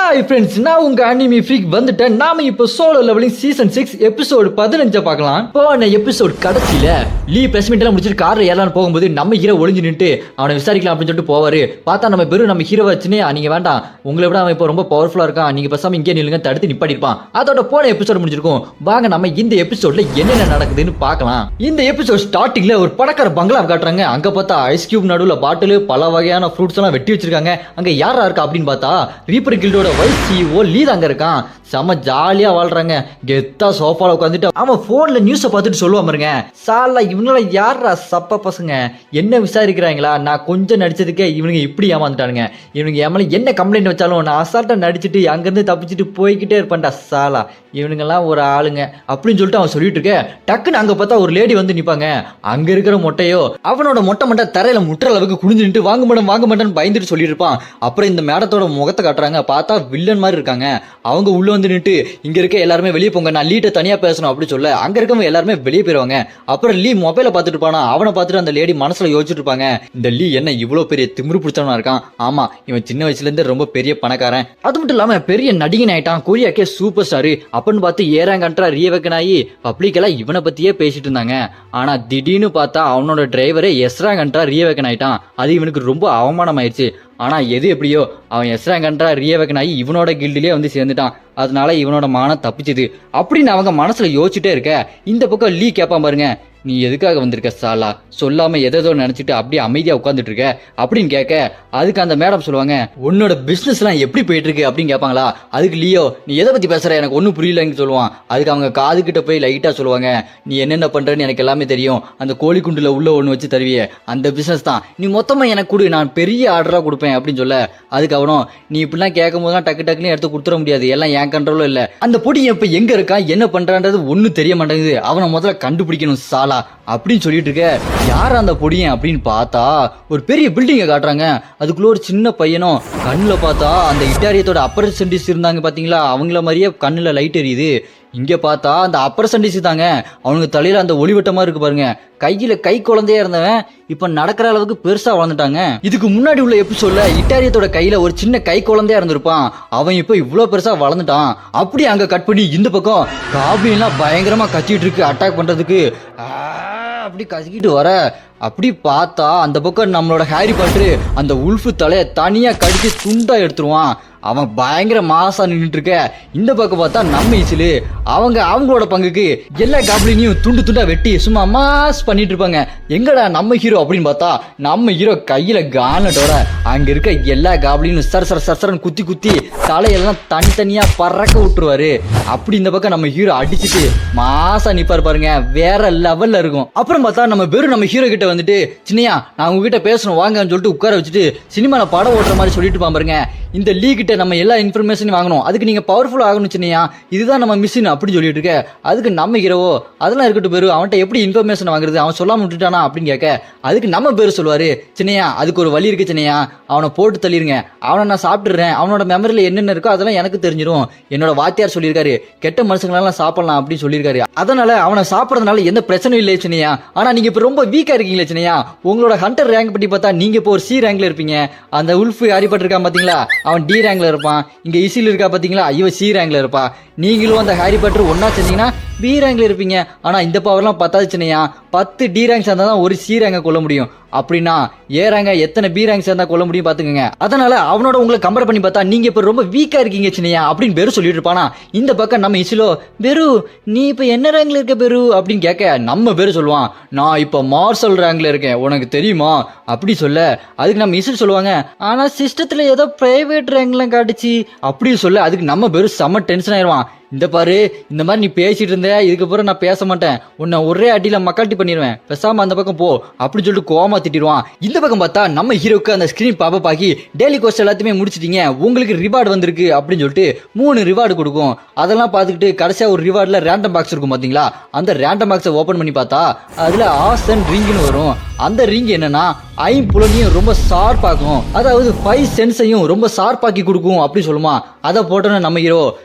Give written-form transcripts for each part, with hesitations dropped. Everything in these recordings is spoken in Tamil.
ஹாய் ஃப்ரெண்ட்ஸ், நான் உங்க அனிமி ஃப்ரீக் வந்துட்டேன். நாம இப்போ சோலோ லெவலிங் சீசன் 6 எபிசோடு 15 பார்க்கலாம். போன எபிசோட் கடைசியில லீ பிரஸ் மீட் எல்லாம் முடிச்சிட்டு கார்ல ஏறலான்னு போகும்போது நம்ம ஹீரோ ஒளிஞ்சு நின்று அவனை விசாரிக்கலாம் அப்படின்னு சொல்லிட்டு போவாரு. பார்த்தா நம்ம பெரு நம்ம ஹீரோ வச்சுனே நீங்க வேண்டாம், உங்களை விட அவன் இப்போ ரொம்ப பவர்ஃபுல்லா இருக்கான், நீங்க பேசாம இங்கே நில்லுங்க தடுத்து நிப்பாட்டிருப்பான். அதோட போன எபிசோட் முடிச்சிருக்கும். வாங்க நம்ம இந்த எபிசோட்ல என்னென்ன நடக்குதுன்னு பார்க்கலாம். இந்த எபிசோட் ஸ்டார்டிங்ல ஒரு பணக்கார பங்களா காட்டுறாங்க. அங்க பார்த்தா ஐஸ் கியூப் நடுவுல பாட்டில் பல வகையான ஃப்ரூட்ஸ் எல்லாம் வெட்டி வச்சிருக்காங்க. அங்க யாரா இருக்கா அப்படின்னு பார்த்தா ரீப்பர் கில்டோட வைஸ் சிஇஓ லீ அங்க இருக்கான். செம ஜாலியா வாழ்றாங்க. கெத்தா சோஃபால உட்காந்துட்டு அவன் போன்ல நியூஸை பார்த்துட்டு சொல்லுவான் பாருங்க, சாலா இவங்கள யாரா சப்ப பசங்க என்ன விசாரிக்கிறாங்களா, நான் கொஞ்சம் நடிச்சதுக்கே இவனுங்க இப்படி ஏமாந்துட்டானுங்க, இவனுங்க ஏமால என்ன கம்ப்ளைண்ட் வச்சாலும் நான் அசால்ட்டா நடிச்சுட்டு அங்கிருந்து தப்பிச்சுட்டு போய்கிட்டே இருப்பேன்டா சாலா, இவனுங்கெல்லாம் ஒரு ஆளுங்க அப்படின்னு சொல்லிட்டு அவன் சொல்லிட்டு இருக்க. டக்குன்னு அங்க பார்த்தா ஒரு லேடி வந்து நிப்பாங்க. அங்க இருக்கிற மொட்டையோ அவனோட மொட்டை தரையில முட்டுற அளவுக்கு குனிஞ்சு நின்று வாங்க மாட்டேன்னு பயந்துட்டு சொல்லிட்டு இருப்பான். அப்புறம் இந்த மேடத்தோட முகத்தை காட்டுறாங்க. பார்த்தா வில்லன் மாதிரி இருக்காங்க. அவங்க உள்ள வந்து நின்று இங்க இருக்க எல்லாருமே வெளியே போங்க, நான் லீட்ட தனியா பேசணும் அப்படி சொல்ல அங்க இருக்கவங்க எல்லாருமே வெளியே போயிருவாங்க. அப்புறம் லீ மொபைல பார்த்துட்டு இருப்பானா. அவனை பார்த்துட்டு அந்த லேடி மனசுல யோசிச்சுட்டு இருப்பாங்க, இந்த லீ என்ன இவ்வளவு பெரிய திமிரு பிடிச்சவனா இருக்கான், ஆமா இவன் சின்ன வயசுல இருந்து ரொம்ப பெரிய பணக்காரன், அது மட்டும் இல்லாம பெரிய நடிகன் ஆயிட்டான், கொரியாக்கே சூப்பர் ஸ்டாரு அப்படின்னு பார்த்து ஏறாங்கன்றா ரீவெக்கன் ஆகி பப்ளிக்கெல்லாம் இவனை பத்தியே பேசிட்டு இருந்தாங்க. ஆனா திடீர்னு பார்த்தா அவனோட டிரைவரே எஸ்ராங்கன்றா ரீவெக்கன் ஆயிட்டான். அது இவனுக்கு ரொம்ப அவமானம் ஆயிடுச்சு. ஆனா எது எப்படியோ அவன் எஸ்ராங்கன்றா ரீவெக்கன் ஆகி இவனோட கில்டிலே வந்து சேர்ந்துட்டான். அதனால இவனோட மானம் தப்பிச்சுது அப்படின்னு அவங்க மனசுல யோசிச்சுட்டே இருக்க. இந்த பக்கம் லீ கேட்பான் பாருங்க, நீ எதுக்காக வந்திருக்க சாலா, சொல்லாம எதோ நினைச்சிட்டு அப்படியே அமைதியா உட்காந்துட்டு இருக்க அப்படின்னு கேட்க. அதுக்கு அந்த மேடம் சொல்லுவாங்க, உன்னோட பிசினஸ் எல்லாம் எப்படி போயிட்டு இருக்கு அப்படின்னு கேட்பாங்களா. அதுக்கு லியோ, நீ எதை பத்தி பேசுற எனக்கு ஒன்னும் புரியலன்னு சொல்லுவான். அதுக்கு அவங்க காது கிட்ட போய் லைட்டா சொல்லுவாங்க, நீ என்னென்ன பண்றன்னு எனக்கு எல்லாமே தெரியும், அந்த கோழி குண்டுல உள்ள ஒண்ணு வச்சு தருவியே அந்த பிசினஸ் தான், நீ மொத்தமா எனக்கு கொடு, நான் பெரிய ஆர்டரா கொடுப்பேன் அப்படின்னு சொல்ல. அதுக்கு அவனும், நீ இப்படிலாம் கேட்கும் போதுலாம் டக்குன்னு எடுத்து கொடுத்துட முடியாது, எல்லாம் என் கண்ட்ரோலும் இல்ல, அந்த பொடி இப்ப எங்க இருக்கா என்ன பண்றான்றது ஒன்னும் தெரிய மாட்டேங்குது, அவனை முதல்ல கண்டுபிடிக்கணும் சாலா அப்படின்னு சொல்லிட்டு இருக்க. யார் அந்த பொடியன் அப்படின்னு பார்த்தா ஒரு பெரிய பில்டிங்கை காட்டுறாங்க. அதுக்குள்ள ஒரு சின்ன பையனும் கண்ணுல பார்த்தா அந்த இட்டாரியத்தோட அப்பர் சென்டிஸ் இருந்தாங்க பாத்தீங்களா, அவங்கள மாதிரியே கண்ணுல லைட் எரியுது. இங்க பார்த்தா அந்த அப்பர் சென்டிஸ் தாங்க, அவனுக்கு தலையில அந்த ஒளிவட்டமா இருக்கு பாருங்க. கையில கை குழந்தையா இருந்தவன் இப்ப நடக்கிற அளவுக்கு பெருசா வளர்ந்துட்டாங்க. இதுக்கு முன்னாடி உள்ள எபிசோட்ல இட்டாரியத்தோட கையில ஒரு சின்ன கை குழந்தையா இருந்திருப்பான், அவன் இப்ப இவ்வளவு பெருசா வளர்ந்துட்டான். அப்படி அங்க கட் பண்ணி இந்த பக்கம் காபின் எல்லாம் பயங்கரமா கத்திட்டு இருக்கு அட்டாக் பண்றதுக்கு. அப்படி கசிக்கிட்டு வர அப்படி பார்த்தா அந்த பக்கம் நம்மளோட ஹாரி பாட்டர் அந்த உல்ஃபு தலைய தனியா கடிச்சு துண்டா எடுத்துருவான். அவன் பயங்கர மாசா நின்றுட்டு இருக்க. இந்த பக்கம் பார்த்தா நம்ம இசிலு அவங்களோட பங்குக்கு எல்லா காப்ளினையும் துண்டு துண்டா வெட்டி சும்மா மாஸ் பண்ணிட்டு இருப்பாங்க. எங்கடா நம்ம ஹீரோ அப்படின்னு பார்த்தா நம்ம ஹீரோ கையில கானட்டோட அங்க இருக்க எல்லா காப்ளினும் சரசரன்னு குத்தி தலையெல்லாம் தனித்தனியா பறக்க விட்டுருவாரு. அப்படி இந்த பக்கம் நம்ம ஹீரோ அடிச்சுட்டு மாசா நிப்பாரு பாருங்க, வேற லெவல்ல இருக்கும். அப்புறம் பார்த்தா நம்ம வெறும் நம்ம ஹீரோ கிட்ட வந்துட்டு, சின்னையா நான் உங்ககிட்ட பேசணும் வாங்கன்னு சொல்லிட்டு உட்கார வச்சுட்டு சினிமால படம் ஓட்டுற மாதிரி சொல்லிட்டு பாருங்க, இந்த லீ கிட்ட நம்ம எல்லா இன்ஃபர்மேஷனும் வாங்கணும், அதுக்கு நீங்க பவர்ஃபுல் ஆகணும் சின்னையா, இதுதான் நம்ம மிஷின் அப்படின்னு சொல்லிட்டு இருக்க. அதுக்கு நம்ம ஹீரோவோ, அதெல்லாம் இருக்கட்டும் பேரு, அவன்கிட்ட எப்படி இன்ஃபர்மேஷன் வாங்குறது, அவன் சொல்லாம விட்டுட்டானா அப்படின்னு கேட்க. அதுக்கு நம்ம பேரு சொல்லுவாரு, சின்னையா அதுக்கு ஒரு வழி இருக்கு சின்னையா, அவனை போட்டு தள்ளிருங்க, அவனை நான் சாப்பிட்டுறேன், அவனோட மெமரியில என்னென்ன இருக்கோ அதெல்லாம் எனக்கு தெரிஞ்சிடும், என்னோட வாத்தியார் சொல்லியிருக்காரு கெட்ட மனுஷங்களெல்லாம் சாப்பிடலாம் அப்படின்னு சொல்லியிருக்காரு, அதனால அவனை சாப்பிடறதுனால எந்த பிரச்சனையும் இல்லை சின்னையா. ஆனா நீங்க இப்ப ரொம்ப வீக்கா இருக்கீங்களே சின்னையா, உங்களோட ஹண்டர் ரேங்க் பத்தி பார்த்தா நீங்க இப்போ ஒரு சி ரேங்க்ல இருப்பீங்க, அந்த உல்ஃப் ஹாரிபாட்டர் இருக்கான் பாத்தீங்களா அவன் டி ரேங்க்ல இருப்பான், இங்க இசில் இருக்கா பாத்தீங்களா இவ சி ரேங்க்ல இருப்பா, நீங்களும் அந்த ஹாரி பாட்டர் ஒன்னா செஞ்சீங்கன்னா பி ரேங்க்ல இருப்பீங்க. ஆனா இந்த பவர்லாம் பத்தாது சின்னையா, 10 டி ரேங்க் சேர்ந்தா தான் ஒரு சி ரேங்க கொள்ள முடியும், அப்படின்னா ஏ ரேங்க எத்தனை பி ரேங்க் சேர்ந்தா கொள்ள முடியும் பாத்துக்கங்க. அதனால அவனோட உங்களை கம்பேர் பண்ணி பார்த்தா நீங்க இப்ப ரொம்ப வீக்கா இருக்கீங்க சின்னையா அப்படின்னு பெரு சொல்லிட்டு இருப்பானா. இந்த பக்கம் நம்ம இசிலோ, பெரு நீ இப்ப என்ன ரேங்க்ல இருக்க பெரு அப்படின்னு கேட்க. நம்ம பேரு சொல்லுவான், நான் இப்ப மார்ஷல் ரேங்க்ல இருக்கேன் உனக்கு தெரியுமா அப்படி சொல்ல. அதுக்கு நம்ம இசில் சொல்லுவாங்க, ஆனா சிஸ்டத்துல ஏதோ பிரைவேட் ரேங்க்லாம் காட்டுச்சு அப்படி சொல்ல. அதுக்கு நம்ம பேரு செம்ம டென்ஷன் ஆயிடுவான். இந்த பாரு இந்த மாதிரி நீ பேசிட்டு இருந்த, இதுக்கப்புறம் நான் பேச மாட்டேன், உன்னை ஒரே அடியில மக்காட்டி பண்ணிடுவேன், பேசாம அந்த பக்கம் போ அப்படின்னு சொல்லிட்டு கோமா திட்டிடுவான். இந்த பக்கம் பார்த்தா நம்ம ஹீரோக்கு அந்த ஸ்கிரீன் பாப்ப ஆகி டெய்லி கோர்ஸ் எல்லாத்தையுமே முடிச்சிட்டீங்க, உங்களுக்கு ரிவார்டு வந்திருக்கு அப்படின்னு சொல்லிட்டு 3 ரிவார்டு கொடுக்கும். அதெல்லாம் பார்த்துக்கிட்டு கடைசியா ஒரு ரிவார்டுல ரேண்டம் பாக்ஸ் இருக்கும் பாத்தீங்களா, அந்த ரேண்டம் பாக்ஸை ஓபன் பண்ணி பார்த்தா அதுல ஆசன் ரிங்னு வரும். அந்த ரிங் என்னன்னா ஐம்புலனையும் ரொம்ப ஷார்ப்பாக்கும், அதாவது 5 சென்ஸையும் ரொம்ப ஷார்ப்பாக்கி கொடுக்கும் அப்படி சொல்லுமா. அதை போட்டோன்னு நம்ம ஹீரோ,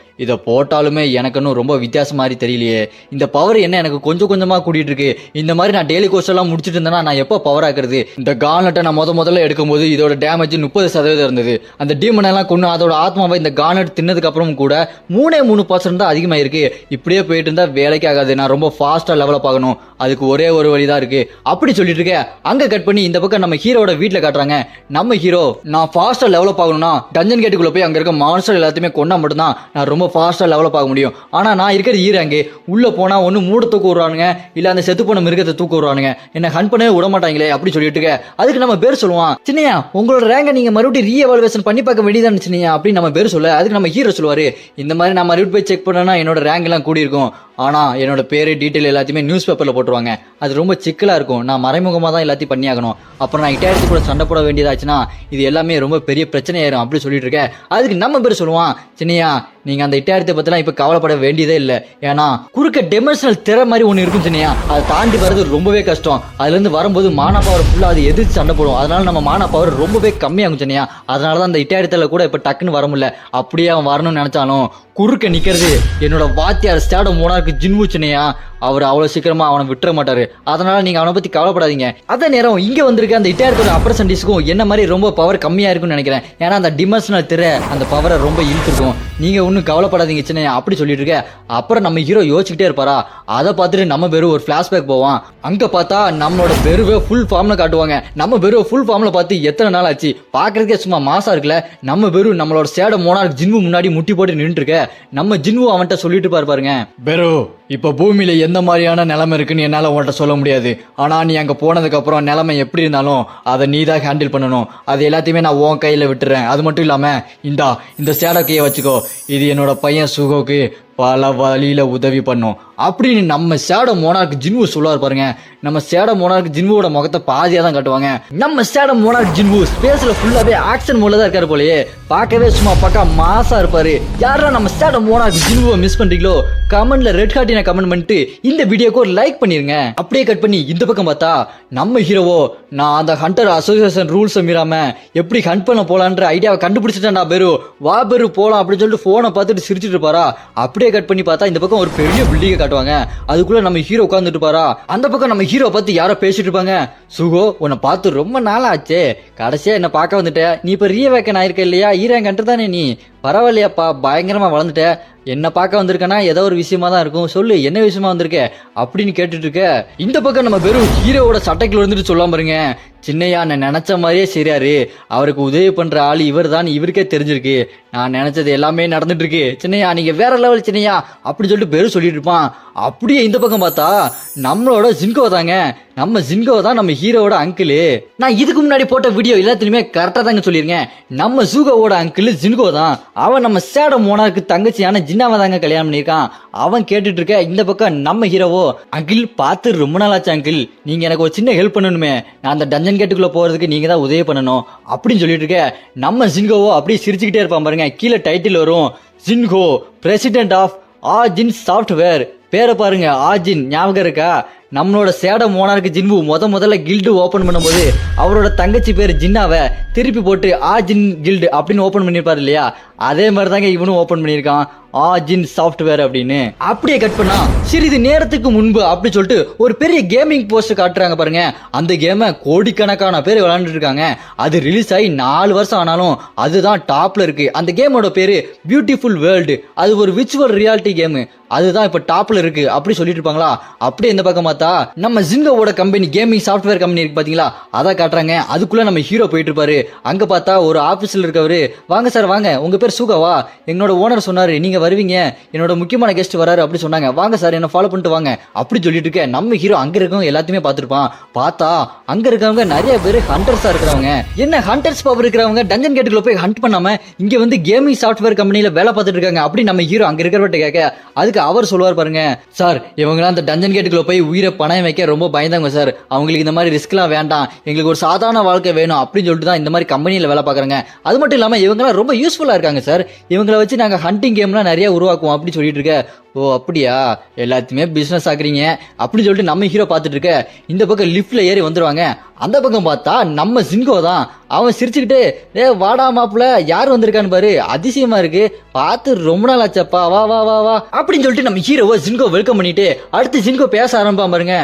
இதை போட்டாலுமே எனக்குன்னு ரொம்ப வித்தியாசம் மாதிரி தெரியலையே, இந்த பவர் என்ன எனக்கு கொஞ்சம் கொஞ்சமா கூட்டிட்டு இருக்கு. இந்த மாதிரி நான் டெய்லி கோர்ஸ் எல்லாம் முடிச்சிட்டு இருந்தேன்னா நான் எப்போ பவர் ஆக்குறது? இந்த கார்னட்டை நான் முதல்ல எடுக்கும்போது இதோட டேமேஜ் 30% இருந்தது. அந்த டீமன் எல்லாம் கொண்டு அதோட ஆத்மாவை இந்த கார்னட் தின்னதுக்கு அப்புறம் கூட 3% தான் அதிகமாயிருக்கு. இப்படியே போயிட்டு இருந்தா வேலைக்கு ஆகாது. நான் ரொம்ப ஃபாஸ்டா லெவலப் ஆகணும். அதுக்கு ஒரே ஒரு வழிதான் இருக்கு அப்படி சொல்லிட்டு இருக்க. அங்க கட் பண்ணி இந்த பக்கம் நம்ம ஹீரோட வீட்டுல காட்டுறாங்க. நம்ம ஹீரோ நான் ஃபாஸ்டா டெவலப் ஆகணும்னா டஞ்சன் கேட்டுக்குள்ள போய் அங்க இருக்க மான்ஸ்டர் எல்லாத்தையுமே கொண்டா மட்டும்தான் நான் ரொம்ப ஃபாஸ்டா டெவலப் ஆக முடியும். ஆனா நான் இருக்கிறது ஈராங்க. உள்ள போனா ஒண்ணு மூட தூக்க விடுறானுங்க, இல்ல அந்த செத்து போன மிருகத்தை தூக்க விடுறானுங்க. என்ன ஹண்ட் பண்ணவே விட மாட்டாங்களே அப்படி சொல்லிட்டு இருக்க. அதுக்கு நம்ம பேர் சொல்லுவான், சின்னையா உங்களோட ரேங்க நீங்க மறுபடியும் ரீஎவாலுவேஷன் பண்ணி பார்க்க வேண்டியதான் சின்னையா அப்படின்னு நம்ம பேர் சொல்ல. அதுக்கு நம்ம ஹீரோ சொல்லுவாரு, இந்த மாதிரி நான் மறுபடியும் போய் செக் பண்ணனா என்னோட ரேங்க் எல்லாம் கூடி இருக்கும். ஆனா என்னோட பேரு டீட்டெயில் எல்லாத்தையுமே நியூஸ் பேப்பர்ல போட்டுருவாங்க. அது ரொம்ப சிக்கலா இருக்கும். நான் மறைமுகமா தான் எல்லாத்தையும் பண்ணி ஆகணும். அப்புறம் நான் இட்டாயிரத்து கூட சண்டை போட வேண்டியதாச்சுன்னா இது எல்லாமே ரொம்ப பெரிய பிரச்சனை ஆயிரும் அப்படி சொல்லிட்டு இருக்க. அதுக்கு நம்ம பேர் சொல்லுவான், சின்னையா நீங்க அந்த இட்டாயிரத்தை பத்திலாம் இப்ப கவலைப்பட வேண்டியதே இல்லை. ஏன்னா குறுக்க டெமோஷனல் திரை மாதிரி ஒண்ணு இருக்கும் சின்னையா, அதை தாண்டி வர்றது ரொம்பவே கஷ்டம். அதுல இருந்து வரும்போது மானா பவர் ஃபுல்லா அது எதிர்த்து சண்டை போடும். அதனால நம்ம மானா பவர் ரொம்பவே கம்மியாகும் சின்னையா. அதனாலதான் அந்த இட்டாயிரத்துல கூட இப்ப டக்குன்னு வர முடியல. அப்படியே அவன் வரணும்னு நினைச்சாலும் குறுக்க நிக்கிறது என்னோட வாத்தியார் ஸ்டாடோ மோனார்க்கு ஜின்வு சின்னையா. அவர் அவ்வளவு சீக்கிரமா அவனை விட்டுற மாட்டாரு. அதனால நீங்க அவனை பத்தி கவலைப்படாதீங்க. அதே நேரம் இங்க வந்திருக்க அந்த இட்டாயிரத்தோட அப்ரசன்டிஸ்க்கும் என்ன மாதிரி ரொம்ப பவர் கம்மியா இருக்கும்னு நினைக்கிறேன். ஏன்னா அந்த டிமென்ஷனல் திரை அந்த பவரை ரொம்ப இழுத்துருக்கும். நீங்க ஒன்னும் கவலைப்படாதீங்க சின்னையா அப்படி சொல்லிட்டு இருக்க. அப்புறம் நம்ம ஹீரோ யோசிச்சுக்கிட்டே இருப்பாரா. அதை பார்த்துட்டு நம்ம வெறும் ஒரு பிளாஷ்பேக் போவான். அங்க பார்த்தா நம்மளோட வெறுவே ஃபுல் ஃபார்ம்ல காட்டுவாங்க. நம்ம வெறும் ஃபுல் ஃபார்ம்ல பார்த்து எத்தனை நாள் ஆச்சு, பாக்குறதுக்கே சும்மா மாசா இருக்குல்ல. நம்ம வெறும் நம்மளோட சேட மோனார்க் ஜின்வு முன்னாடி முட்டி போட்டு நின்றுட்டு இருக்க. நம்ம ஜின்வு அவன்கிட்ட சொல்லிட்டு பாருங்க, பெரு இப்ப பூமியில எந்த மாதிரியான நிலைமை இருக்குன்னு என்னால உன்கிட்ட சொல்ல முடியாது. ஆனா நீ அங்க போனதுக்கு அப்புறம் நிலைமை எப்படி இருந்தாலும் அதை நீ தான் ஹேண்டில் பண்ணணும். அது எல்லாத்தையுமே நான் உன் கையில விட்டுறேன். அது மட்டும் இல்லாம இந்த சேட கையை வச்சுக்கோ, இது என்னோட பையன் சுகோக்கு பல வழியில உதவி பண்ணும் அப்படின்னு நம்ம சேட மோனார்க் ஜின்வு சொல்லுவார் பாருங்க. நம்ம சேட மோனார்க் ஜின்வோட முகத்தை பாதியா தான் காட்டுவாங்க. நம்ம சேட மோனார்க் ஜின்வு ஸ்பேஸ்ல ஃபுல்லாவே ஆக்ஷன் மோட்ல தான் இருக்காரு போலயே. பார்க்கவே சும்மா பக்கா மாசா இருப்பாரு. யாரா நம்ம சேட மோனார்க் ஜின்வுவை மிஸ் பண்றீங்களோ கமெண்ட்ல ரெட் ஹார்ட்டின கமெண்ட் பண்ணிட்டு இந்த வீடியோக்கு ஒரு லைக் பண்ணிருங்க. அப்படியே கட் பண்ணி இந்த பக்கம் பார்த்தா நம்ம ஹீரோவோ நான் அந்த ஹண்டர் அசோசியேஷன் ரூல்ஸ் மீறாம எப்படி ஹண்ட் பண்ண போலான்ற ஐடியாவை கண்டுபிடிச்சிட்டேன்டா பெரு, வா பெரு போலாம் அப்படின்னு சொல்லிட்டு போனை பார்த்துட்டு சிரிச்சிட்டு இருப்பாரா. அப்படியே கட் பண்ணி பார்த்தா இந்த பக்கம் ஒரு பெரிய பில்டிங்கை காட்டுவாங்க. அதுக்குள்ள நம்ம ஹீரோ உட்கார்ந்துட்டு இருப்பாரா. அந்த பக்கம் நம்ம ஹீரோ பார்த்து யாரோ பேசிட்டு இருப்பாங்க. சுகோ உன்னை பார்த்து ரொம்ப நாள் ஆச்சே, கடைசியா என்ன பார்க்க வந்துட்ட. நீ இப்ப ரீவேக்கன் ஆயிருக்க இல்லையா, ஈரன் கண்டு தானே நீ, பரவாயில்லையாப்பா பயங்கரமா வளர்ந்துட்ட. என்ன பார்க்க வந்திருக்கனா ஏதோ ஒரு விஷயமா தான் இருக்கும், சொல்லு என்ன விஷயமா வந்திருக்க அப்படின்னு கேட்டுட்டு இருக்க. இந்த பக்கம் நம்ம வெறும் ஹீரோவோட சட்டைக்குள்ள இருந்துட்டு சொல்லாம பாருங்க, சின்னையா நான் நினைச்ச மாதிரியே சரியாரு, அவருக்கு உதவி பண்ற ஆள் இவர் தான் இவருக்கே தெரிஞ்சிருக்கு. நான் நினைச்சது எல்லாமே நடந்துட்டு இருக்கு சின்னையா, நீங்க வேற லெவல் சின்னையா அப்படி சொல்லிட்டு பேரு சொல்லிட்டு இருப்பான். அப்படியே இந்த பக்கம் பார்த்தா நம்மளோட ஜின்கோ தாங்க. நம்ம ஜின்கோ தான் நம்ம ஹீரோவோட அங்கிள். நான் இதுக்கு முன்னாடி போட்ட வீடியோ எல்லாத்துலயுமே கரெக்டா தாங்க சொல்லிருக்கேன். நம்ம ஜூகோவோட அங்கிள் ஜின்கோ தான். அவன் நம்ம சேட மோனார்க்கு தங்கச்சியான ஜின்னாவை தாங்க கல்யாணம் பண்ணியிருக்கான். அவன் கேட்டுட்டு இருக்க. இந்த பக்கம் நம்ம ஹீரோவோ அங்கிள் பார்த்து ரொம்ப நாள் ஆச்சு அங்கிள், நீங்க எனக்கு ஒரு சின்ன ஹெல்ப் பண்ணணுமே, நான் அந்த டஞ்சன் கேட்டுக்குள்ள போறதுக்கு நீங்க தான் உதவி பண்ணணும் அப்படின்னு சொல்லிட்டு இருக்க. நம்ம ஜின்கோவோ அப்படியே சிரிச்சுக்கிட்டே இருப்பான் பாருங்க. கீழே டைட்டில் வரும், ஜின்கோ பிரசிடென்ட் ஆஃப் ஆஜின் சாஃப்ட்வேர். பேரை பாருங்க, ஆஜின் ஞாபகம் இருக்கா? நம்மளோட சேட மோனார்க்கு ஜின்வு முதல்ல கில்டு ஓபன் பண்ணும்போது அவரோட தங்கச்சி பேர் ஜின்னாவை திருப்பி போட்டு ஆஜின் கில்டு அப்படின்னு ஓபன் பண்ணிருப்பாரு இல்லையா, அதே மாதிரி தாங்க இவனும் ஓபன் பண்ணியிருக்கான், ஆஜின் சாஃப்ட்வேர் அப்படின்னு. அப்படியே கட் பண்ணா சிறிது நேரத்துக்கு முன்பு அப்படி சொல்லிட்டு ஒரு பெரிய கேமிங் போஸ்டர் காட்டுறாங்க பாருங்க. அந்த கேமை கோடிக்கணக்கான பேர் விளையாண்டுட்டு இருக்காங்க. அது ரிலீஸ் ஆகி 4 வருஷம் ஆனாலும் அதுதான் டாப்ல இருக்கு. அந்த கேமோட பேரு பியூட்டிஃபுல் வேர்ல்டு. அது ஒரு விர்ச்சுவல் ரியாலிட்டி கேம். அதுதான் இப்ப டாப்ல இருக்கு அப்படி சொல்லிட்டு இருப்பாங்களா. அப்படியே இந்த பக்கம் பார்த்தா நம்ம ஜின்கோவோட கம்பெனி கேமிங் சாஃப்ட்வேர் கம்பெனி இருக்கு பாத்தீங்களா, அதை காட்டுறாங்க. அதுக்குள்ள நம்ம ஹீரோ போயிட்டு இருப்பாரு. அங்க பார்த்தா ஒரு ஆபீஸ்ல இருக்கவரு, வாங்க சார் வாங்க, உங்க பேர் சுகாவா, என்னோட ஓனர் சொன்னாரு நீங்க வருவீங்க, என்னோட முக்கியமான கெஸ்ட் வராரு அப்படி சொன்னாங்க, வாங்க சார் என்ன ஃபாலோ பண்ணிட்டு வாங்க அப்படி சொல்லிட்டு இருக்க. நம்ம ஹீரோ அங்க இருக்கவங்க எல்லாத்தையுமே பார்த்திருப்பான். பார்த்தா அங்க இருக்கவங்க நிறைய பேர் ஹண்டர்ஸா இருக்கிறவங்க. என்ன ஹண்டர்ஸ் பவர் இருக்கிறவங்க டஞ்சன் கேட்டுக்குள்ள போய் ஹண்ட் பண்ணாம இங்க வந்து கேமிங் சாஃப்ட்வேர் கம்பெனில வேலை பார்த்துட்டு இருக்காங்க அப்படி நம்ம ஹீரோ அங்க இருக்கிறவர்கிட்ட கேட்க. அதுக்கு அவர் சொல்லுவார் பாருங்க, சார் இவங்கலாம் அந்த டஞ்சன் கேட்டுக்குள்ள போய் உயிரை பணம் வைக்க ரொம்ப பயந்தாங்க சார், அவங்களுக்கு இந்த மாதிரி ரிஸ்க்லாம் வேண்டாம், எங்களுக்கு ஒரு சாதாரண வாழ்க்கை வேணும் அப்படின்னு சொல்லிட்டு தான் இந்த மாதிரி கம்பெனியில் வேலை பார்க்குறாங்க. அது மட்டும் இல்லாமல் இவங்கலாம் ரொம்ப யூஸ்ஃபுல்லாக இருக்காங்க சார், இவங்களை வச்சு நாங்கள் ஹண்டிங் கேம்லாம் நிறைய உருவாக்குவோம் அப்படி சொல்லிட்டு இருக்க. ஓ அப்படியா, எல்லாத்தையுமே பிசினஸ் ஆக்குறீங்க அப்படின்னு சொல்லிட்டு நம்ம ஹீரோ பார்த்துட்டு இருக்க. இந்த பக்கம் லிஃப்ட்ல ஏறி வந்துருவாங்க. அந்த பக்கம் பார்த்தா நம்ம ஜின்கோ தான். அவன் சிரிச்சுக்கிட்டு, வாடா மாப்பிள்ள, யார் வந்திருக்கான்னு பாரு, அதிசயமா இருக்கு, பார்த்து ரொம்ப நாள் ஆச்சப்பா, வா வா வா வா அப்படின்னு சொல்லிட்டு நம்ம ஹீரோவை ஜின்கோ வெல்கம் பண்ணிட்டு அடுத்து ஜின்கோ பேச ஆரம்பிப்பான் பாருங்க.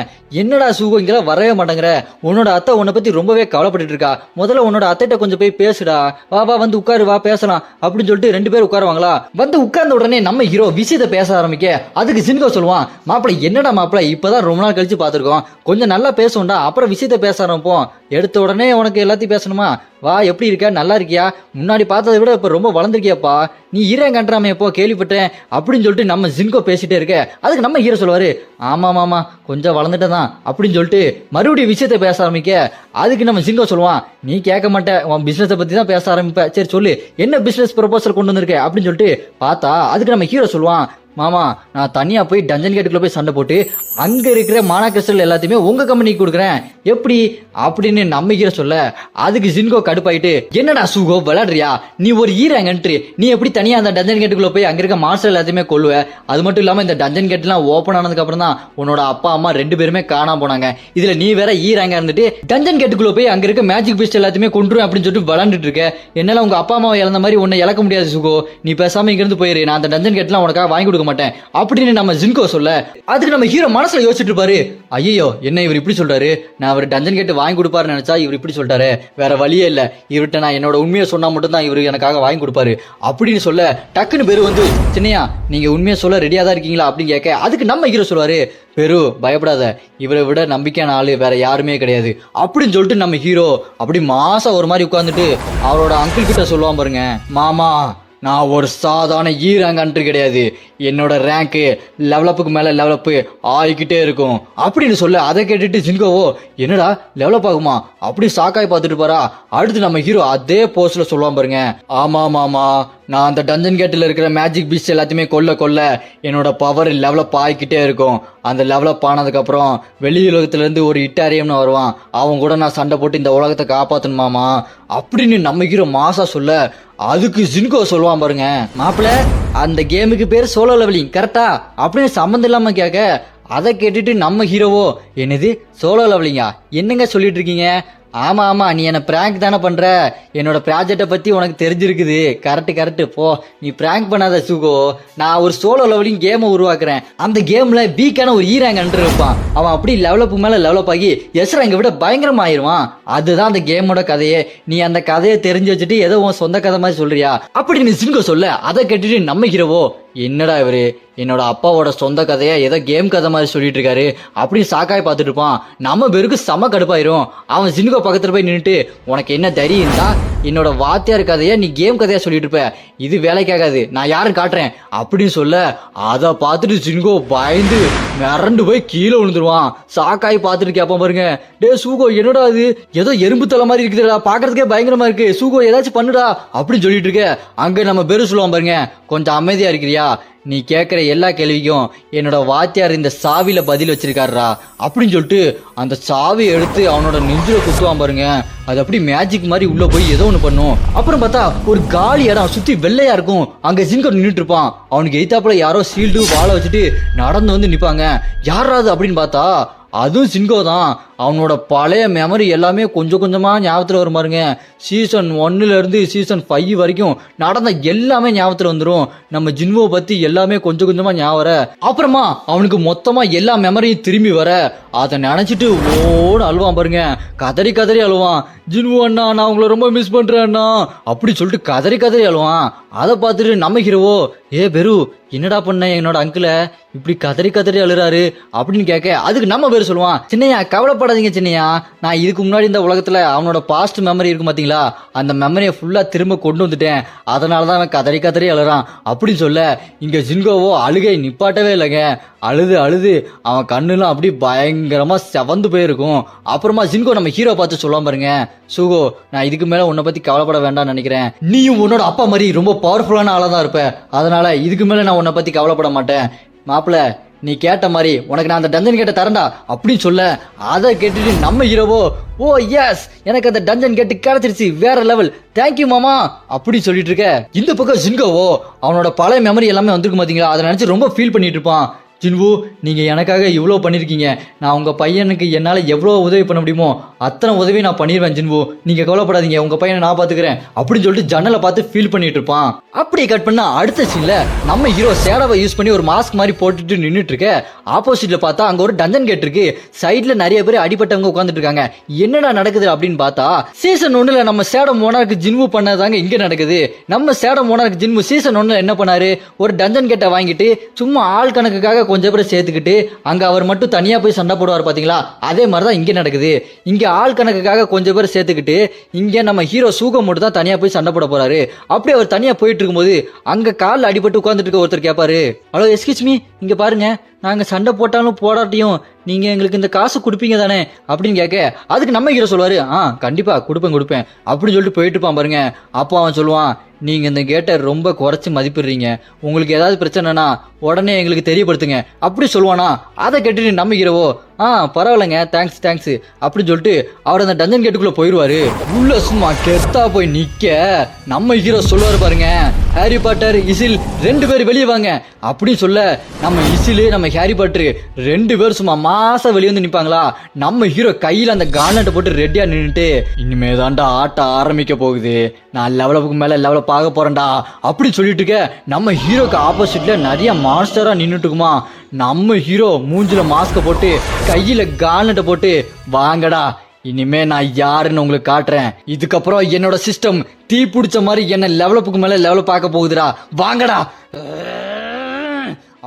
என்னடா சூகோ இங்கெல்லாம் வரவே மாட்டேங்கிற, உன்னோட அத்தை உன்னை பத்தி ரொம்பவே கவலைப்பட்டு இருக்கா, முதல்ல உன்னோட அத்தைகிட்ட கொஞ்சம் போய் பேசுடா, வா வா வந்து உட்காரு, வா பேசலாம் அப்படின்னு சொல்லிட்டு 2 பேர் உட்காருவாங்களா. வந்து உட்கார்ந்த உடனே நம்ம ஹீரோ விஷயத்தை பேச ஆரம்பிக்க. அதுக்கு ஜின்கோ சொல்லுவான், மாப்பிள்ள என்னடா மாப்பிள்ள, இப்பதான் ரொம்ப நாள் கழிச்சு பாத்துருக்கோம், கொஞ்சம் நல்லா பேசுவோம்டா, அப்புறம் விஷயத்தை பேச ஆரம்பிப்போம். எடுத்த உடனே உனக்கு எல்லாத்தையும் பேசணுமா, வா எப்படி இருக்க, நல்லா இருக்கியா, முன்னாடி பார்த்ததை விட இப்ப ரொம்ப வளர்ந்துருக்கியாப்பா, நீ ஹீரோ கண்டாமே எப்போ கேள்விப்பட்டேன் அப்படின்னு சொல்லிட்டு நம்ம ஜின்கோ பேசிட்டே இருக்க. அதுக்கு நம்ம ஹீரோ சொல்லுவாரு, ஆமா மாமா கொஞ்சம் வளர்ந்துட்டதான் அப்படின்னு சொல்லிட்டு மறுபடியும் விஷயத்தை பேச ஆரம்பிக்க. அதுக்கு நம்ம ஜின்கோ சொல்லுவான், நீ கேட்க மாட்டேன், உன் பிசினஸை பத்தி தான் பேச ஆரம்பிப்ப, சரி சொல்லு என்ன பிசினஸ் ப்ரொபோசல் கொண்டு வந்திருக்க அப்படின்னு சொல்லிட்டு பார்த்தா அதுக்கு நம்ம ஹீரோ சொல்லுவான், மாமா நான் தனியா போய் டஞ்சன் கேட்டுக்குள்ள போய் சண்டை போட்டு அங்க இருக்கிற மானா கிறிஸ்டல் எல்லாத்தையுமே உங்க கம்பெனிக்கு கொடுக்குறேன் எப்படி அப்படின்னு நம்ம ஹீரோ சொல்ல. அதுக்கு ஜின்கோ கடுப்பாயிட்டு, என்னடா சூகோ விளையாடுறியா, நீ ஒரு ஈராங்கன்ட்ரி, நீ எப்படி தனியா அந்த டஞ்சன் கேட்டுக்குள்ள போய் அங்க இருக்க மாஸ்டர் எல்லாத்தையுமே கொள்ளுவ, அது மட்டும் இல்லாம இந்த டஞ்சன் கேட் எல்லாம் ஓபன் ஆனதுக்கு அப்புறம் தான் உன்னோட அப்பா அம்மா 2 பேருமே காணாம போனாங்க, இதுல நீ வேற ஈராங்க இருந்துட்டு டஞ்சன் கேட்டுக்குள்ள போய் அங்க இருக்க மேஜிக் பீஸ்ட் எல்லாத்தையுமே கொண்டுரும் அப்படின்னு சொல்லிட்டு விளையாண்டுட்டு இருக்க. என்னால உங்க அப்பா அம்மாவை இழந்த மாதிரி உன்னை இழக்க முடியாது சூகோ, நீ பேசாம இங்க இருந்து போயிரு, நான் அந்த டஞ்சன் கேட்லாம் உனக்காக வாங்கி கொடுக்க மாட்டேன் அப்படின்னு நம்ம ஜின்கோ சொல்ல. அதுக்கு நம்ம ஹீரோ மனசுல யோசிச்சுட்டு இருப்பாரு, ஐயோ என்ன இவர் இப்படி சொல்றாரு, நான் அவர் டஞ்சன் கேட்டு வாங்கி கொடுப்பாருன்னு நினைச்சா இவர் இப்படி சொல்லிட்டாரு, வேற வழியே இல்ல, இவர்கிட்ட நான் என்னோட உண்மையை சொன்னா மட்டும் தான் இவரு எனக்காக வாங்கி கொடுப்பாரு அப்படின்னு சொல்ல. டக்குன்னு பெரு வந்து, சின்னையா நீங்க உண்மையை சொல்ல ரெடியா தான் இருக்கீங்களா அப்படின்னு கேட்க. அதுக்கு நம்ம ஹீரோ சொல்லுவாரு, பெரு பயப்படாத, இவரை விட நம்பிக்கையான ஆளு வேற யாருமே கிடையாது அப்படின்னு சொல்லிட்டு நம்ம ஹீரோ அப்படி மாசம் ஒரு மாதிரி உட்கார்ந்துட்டு அவரோட அங்கிள் கிட்ட சொல்லுவான் பாருங்க, மாமா நான் ஒரு சாதாரண ஈராங்கன்று கிடையாது, என்னோட ரேங்க்கு லெவலப்புக்கு மேல லெவலப்பு ஆகிக்கிட்டே இருக்கும் அப்படின்னு சொல்ல. அதை கேட்டுட்டு ஜின்கோவோ என்னடா லெவலப் ஆகுமா அப்படி சாக்காய் பார்த்துட்டு பாரா. அடுத்து நம்ம ஹீரோ அதே போஸ்ட்ல சொல்லுவான் பாருங்க, ஆமா மாமா நான் அந்த டஞ்சன் கேட்டில் இருக்கிற மேஜிக் பீஸ்ட் எல்லாத்தையுமே கொல்ல என்னோட பவர் லெவலப் ஆகிக்கிட்டே இருக்கும், அந்த லெவலப் ஆனதுக்கு அப்புறம் வெளி உலகத்துல இருந்து ஒரு இட்டாரியம்னு வருவான், அவன் கூட நான் சண்டை போட்டு இந்த உலகத்தை காப்பாத்தணுமாமா அப்படின்னு நம்ம ஹீரோ மாசா சொல்ல. அதுக்கு ஜின்கோ சொல்லுவான் பாருங்க, மாப்பிள்ள அந்த கேமுக்கு பேர் சோலோ லெவலிங் கரெக்டா அப்படின்னு சம்மந்தம் இல்லாம கேட்க. அதை கேட்டுட்டு நம்ம ஹீரோவோ, என்னது சோலோ லெவலிங்கா, என்னங்க சொல்லிட்டு இருக்கீங்க, ஆமா ஆமா நீ என்ன பிராங்க் தானே பண்ற, என்னோட ப்ராஜெக்டை பத்தி உனக்கு தெரிஞ்சிருக்குது, கரெக்ட் போ, நீ பிராங்க் பண்ணாத சூகோ, நான் ஒரு சோலோ லெவலிங் கேமை உருவாக்குறேன், அந்த கேம்ல வீக்கான ஒரு ஈராங்கன்று இருப்பான், அவன் அப்படி லெவலப்பு மேல லெவலப் ஆகி எஸ் ரேங்கை விட பயங்கரமா ஆயிருவான், அதுதான் அந்த கேமோட கதையே, நீ அந்த கதையை தெரிஞ்சு வச்சுட்டு ஏதோ உன் சொந்த கதை மாதிரி சொல்றியா அப்படின்னு ஜின்கோ சொல்ல. அதை கேட்டுட்டு நம்ம ஹீரோவோ, என்னடா இவரு என்னோட அப்பாவோட சொந்த கதையா ஏதோ கேம் கதை மாதிரி சொல்லிட்டு இருக்காரு அப்படின்னு சாக்காய் பார்த்துட்டு இருப்பான். நம்ம பேருக்கு செம கடுப்பாயிரும். அவன் ஜின்கோ பக்கத்துல போய் நின்றுட்டு, உனக்கு என்ன தெரியும்டா, என்னோட வாத்தியார் கதையா நீ கேம் கதையா சொல்லிட்டு இருப்ப, இது வேலைக்காகாது, நான் யாரும் காட்டுறேன் அப்படின்னு சொல்ல. அதை பார்த்துட்டு ஜின்கோ பயந்து மிரண்டு போய் கீழே விழுந்துருவான். சாக்காய் பார்த்துட்டு கேட்பான் பாருங்க, டே சூகோ என்னடா அது ஏதோ எறும்பு தலை மாதிரி இருக்குதுடா, பாக்குறதுக்கே பயங்கரமா இருக்கு, சூகோ ஏதாச்சும் பண்ணுடா அப்படின்னு சொல்லிட்டு இருக்க. அங்க நம்ம பேரு சொல்லுவான் பாருங்க, கொஞ்சம் அமைதியா இருக்கிறியா, நீ கேட்குற எல்லா கேள்விக்கும் என்னோட வாத்தியார் இந்த சாவியில பதில் வச்சிருக்காருடா அப்படின்னு சொல்லிட்டு அந்த சாவியை எடுத்து அவனோட நெஞ்சில குத்துவான் பாருங்க. அது அப்படி மேஜிக் மாதிரி உள்ள போய் ஏதோ ஒன்று பண்ணும். அப்புறம் பார்த்தா ஒரு காலி இடம் சுத்தி வெள்ளையா இருக்கும், அங்க ஜின்கோ நின்றுட்டு இருப்பான். அவனுக்கு எய்தாப்புல யாரோ ஷீல்டு வாழை வச்சுட்டு நடந்து வந்து நிப்பாங்க. யாராவது அப்படின்னு பார்த்தா அதுவும் ஜின்கோ தான். அவனோட பழைய மெமரி எல்லாமே கொஞ்சம் கொஞ்சமா ஞாபகத்துல வரும் பாருங்க. சீசன் 1ல இருந்து சீசன் 5 வரைக்கும் நடந்த எல்லாமே ஞாபகத்துல வந்துடும். நம்ம ஜின்வோ பத்தி எல்லாமே கொஞ்சம் கொஞ்சமா ஞாபகம். அப்புறமா அவனுக்கு மொத்தமா எல்லா மெமரியும் திரும்பி வர அதை நினைச்சிட்டு ஓடு அழுவான் பாருங்க. கதறி கதறி அழுவான். ஜின்வோ அண்ணா நான் உங்களை ரொம்ப மிஸ் பண்றேன் அண்ணா அப்படி சொல்லிட்டு கதறி கதறி அழுவான். அதை பார்த்துட்டு நம்ம ஹீரோவோ, ஏ பெரு என்னடா பண்ண என்னோட அங்கிள இப்படி கதறி கதறி அழுறாரு அப்படின்னு கேட்க. அதுக்கு நம்ம பேரு சொல்லுவான், சின்னையா கவலைப்படாதீங்க சின்னையா, நான் இதுக்கு முன்னாடி இந்த உலகத்துல அவனோட பாஸ்ட் மெமரி இருக்கும் பாத்தீங்களா, அந்த மெமரியை ஃபுல்லா திரும்ப கொண்டு வந்துட்டேன், அதனாலதான் அவன் கதறி கதறி அழுறான் அப்படின்னு சொல்ல. இங்க ஜின்கோவோ அழுகை நிப்பாட்டவே இல்லைங்க. அழுது அழுது அவன் கண்ணுலாம் அப்படி பயங்கரமா செவந்து போயிருக்கும். அப்புறமா ஜின்கோ நம்ம ஹீரோ பார்த்து சொல்லுவான் பாருங்க, சுகோ நான் இதுக்கு மேல உன்னை பத்தி கவலைப்பட வேண்டாம்னு நினைக்கிறேன், நீயும் உன்னோட அப்பா மாதிரி ரொம்ப பவர்ஃபுல்லான ஆளா தான் இருப்ப, அதனால இதுக்கு மேல நான் உன்னை பத்தி கவலைப்பட மாட்டேன். மாப்பிள்ள நீ கேட்ட மாதிரி உனக்கு நான் அந்த டஞ்சன் கேட்ட தரேன்டா அப்படின்னு சொல்ல அதை கேட்டுட்டு நம்ம ஹீரோவோ ஓ எஸ் எனக்கு அந்த டஞ்சன் கேட்டு கிடைச்சிருச்சு வேற லெவல் தேங்க்யூ மாமா அப்படி சொல்லிட்டு இருக்க. இந்த பக்கம் ஜின்கோவோ அவனோட பழைய மெமரி எல்லாமே வந்திருக்கு பாத்தீங்களா, அதை நினைச்சு ரொம்ப ஃபீல் பண்ணிட்டு இருப்பான். ஜின்வு நீங்கள் எனக்காக இவ்வளோ பண்ணியிருக்கீங்க, நான் உங்கள் பையனுக்கு என்னால் எவ்வளோ உதவி பண்ண முடியுமோ அத்தனை உதவி நான் பண்ணிடுவேன் ஜின்வு, நீங்கள் கவலைப்படாதீங்க, உங்கள் பையனை நான் பார்த்துக்கிறேன் அப்படின்னு சொல்லிட்டு ஜன்னலை பார்த்து ஃபீல் பண்ணிட்டு இருப்பான். அப்படியே கட் பண்ணா அடுத்த சீனில் நம்ம ஹீரோ சேடாவை யூஸ் பண்ணி ஒரு மாஸ்க் மாதிரி போட்டுட்டு நின்றுட்டு இருக்க. ஆப்போசிட்டில் பார்த்தா அங்கே ஒரு டஞ்சன் கேட் இருக்கு. சைடில் நிறைய பேர் அடிப்பட்டவங்க உட்காந்துட்டு இருக்காங்க. என்னடா நடக்குது அப்படின்னு பார்த்தா சீசன் 1ல் நம்ம சேடம் மோனார்க்கு ஜின்வு பண்ணதாங்க இங்கே நடக்குது. நம்ம சேடம் மோனார்க்கு ஜின்வு சீசன் 1ல் என்ன பண்ணாரு, ஒரு டஞ்சன் கேட்டை வாங்கிட்டு சும்மா ஆள் கணக்குக்காக கொஞ்சம் பேரை சேர்த்துக்கிட்டு அங்க அவர் மட்டும் தனியா போய் சண்டை போடுவார் பாத்தீங்களா, அதே மாதிரிதான் இங்க நடக்குது. இங்க ஆள் கணக்குக்காக கொஞ்சம் பேர் சேர்த்துக்கிட்டு இங்க நம்ம ஹீரோ சூகம் மட்டும் தான் தனியா போய் சண்டை போட போறாரு. அப்படியே அவர் தனியா போயிட்டு இருக்கும்போது அங்க காலில் அடிபட்டு உட்கார்ந்துட்டு இருக்க ஒருத்தர் கேட்பாரு, ஹலோ எஸ்கியூஸ் மீ, இங்க பாருங்க நாங்க சண்டை போட்டாலும் போடாட்டியும் நீங்க எங்களுக்கு இந்த காசு கொடுப்பீங்க தானே அப்படின்னு கேட்க, அதுக்கு நம்ம ஹீரோ சொல்லுவாரு, கண்டிப்பா கொடுப்பேன் அப்படின்னு சொல்லிட்டு போயிட்டு இருப்பான் பாருங்க. அப்போ அவன் சொல்லுவான், நீங்க இந்த கேட்டை ரொம்ப குறைச்சி மதிப்பிடுறீங்க, உங்களுக்கு ஏதாவது பிரச்சனைனா உடனே எங்களுக்கு தெரியப்படுத்துங்க அப்படி சொல்லுவானா. அதை கேட்டுட்டு நம்ம ஹீரோவோ பரவாயில்லைங்க தேங்க்ஸ் அப்படின்னு சொல்லிட்டு அவர் அந்த டஞ்சன் கேட்டுக்குள்ள போயிடுவாரு. உள்ள சும்மா கெத்தா போய் நிக்க நம்ம ஹீரோ சொல்லுவாரு பாருங்க, ஹாரி பாட்டர் இசில் 2 பேர் வெளியே வாங்க அப்படின்னு சொல்ல நம்ம இசிலு நம்ம ஹாரி பாட்டர் 2 பேர் சும்மா மாசா வெளியே வந்து நிப்பாங்களா. நம்ம ஹீரோ கையில அந்த கார்னட்டை போட்டு ரெடியா நின்றுட்டு இனிமே தாண்டா ஆட்டம் ஆரம்பிக்க போகுது, நான் லெவலுக்கு மேல லெவல பார்க்க போறேன்டா அப்படின்னு சொல்லிட்டு இருக்க. நம்ம ஹீரோக்கு ஆப்போசிட்ல நிறைய மான்ஸ்டரா நின்றுட்டு இருக்குமா. நம்ம ஹீரோ மூஞ்சில மாஸ்க போட்டு கையில கார்னட்டை போட்டு வாங்கடா இனிமே நான் யாருன்னு உங்களுக்கு காட்டுறேன், இதுக்கப்புறம் என்னோட சிஸ்டம் தீ பிடிச்ச மாதிரி என்ன லெவலப்புக்கு மேல லெவல பார்க்க போகுதுடா வாங்கடா